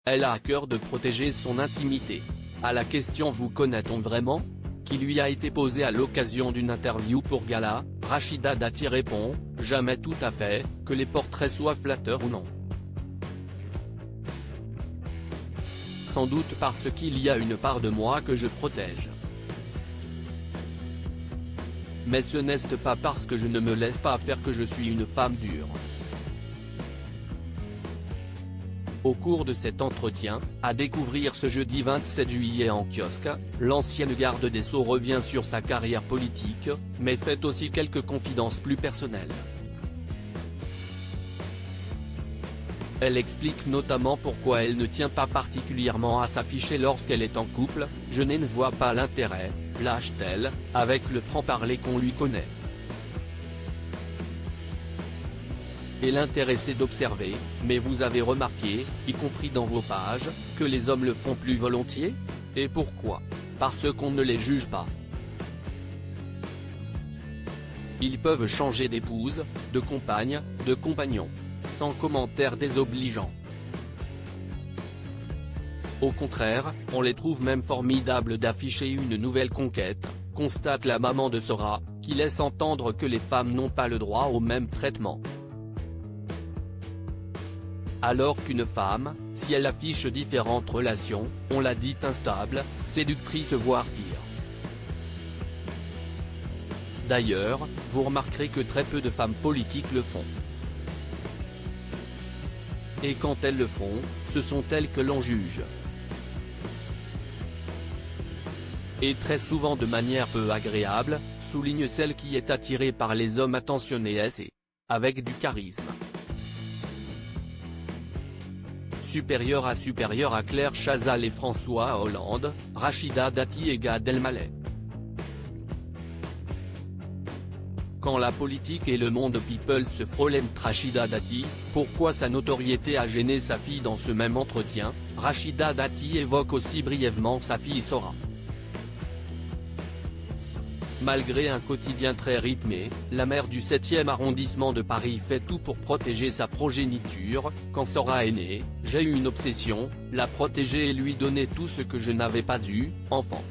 Elle a à cœur de protéger son intimité. À la question « Vous connaît-on vraiment ?», qui lui a été posée à l'occasion d'une interview pour Gala, Rachida Dati répond « Jamais tout à fait, que les portraits soient flatteurs ou non. Sans doute parce qu'il y a une part de moi que je protège. Mais ce n'est pas parce que je ne me laisse pas faire que je suis une femme dure. » Au cours de cet entretien, à découvrir ce jeudi 27 juillet en kiosque, l'ancienne garde des Sceaux revient sur sa carrière politique, mais fait aussi quelques confidences plus personnelles. Elle explique notamment pourquoi elle ne tient pas particulièrement à s'afficher lorsqu'elle est en couple. « Je ne vois pas l'intérêt », lâche-t-elle, avec le franc-parler qu'on lui connaît. Et l'intérêt c'est d'observer, mais vous avez remarqué, y compris dans vos pages, que les hommes le font plus volontiers ? Et pourquoi ? Parce qu'on ne les juge pas. Ils peuvent changer d'épouse, de compagne, de compagnon, sans commentaire désobligeant. Au contraire, on les trouve même formidables d'afficher une nouvelle conquête, constate la maman de Sora, qui laisse entendre que les femmes n'ont pas le droit au même traitement. Alors qu'une femme, si elle affiche différentes relations, on la dit instable, séductrice voire pire. D'ailleurs, vous remarquerez que très peu de femmes politiques le font. Et quand elles le font, ce sont elles que l'on juge. Et très souvent de manière peu agréable, souligne celle qui est attirée par les hommes attentionnés et avec du charisme. Supérieure à Claire Chazal et François Hollande, Rachida Dati et Gad Elmaleh. Quand la politique et le monde people se frôlent, Rachida Dati, pourquoi sa notoriété a gêné sa fille? Dans ce même entretien, Rachida Dati évoque aussi brièvement sa fille Sora. Malgré un quotidien très rythmé, la maire du 7e arrondissement de Paris fait tout pour protéger sa progéniture. Quand Sora est née, j'ai eu une obsession, la protéger et lui donner tout ce que je n'avais pas eu, enfant.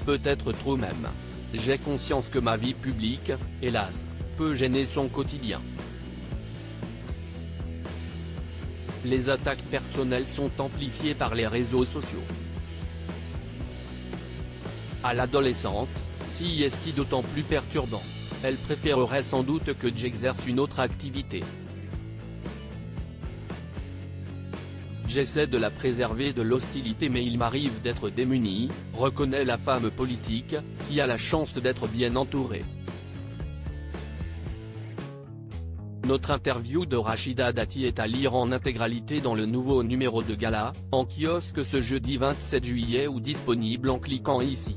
Peut-être trop même. J'ai conscience que ma vie publique, hélas, peut gêner son quotidien. Les attaques personnelles sont amplifiées par les réseaux sociaux. À l'adolescence, si est-ce d'autant plus perturbant. Elle préférerait sans doute que j'exerce une autre activité. J'essaie de la préserver de l'hostilité mais il m'arrive d'être démunie, reconnaît la femme politique, qui a la chance d'être bien entourée. Notre interview de Rachida Dati est à lire en intégralité dans le nouveau numéro de Gala, en kiosque ce jeudi 27 juillet ou disponible en cliquant ici.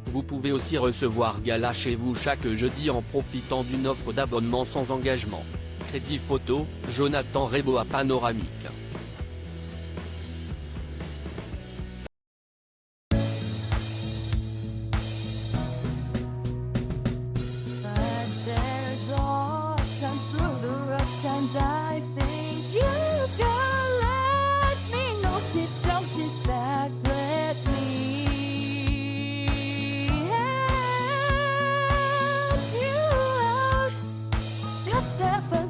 Vous pouvez aussi recevoir Gala chez vous chaque jeudi en profitant d'une offre d'abonnement sans engagement. Crédit photo, Jonathan Reboa Panoramique. Step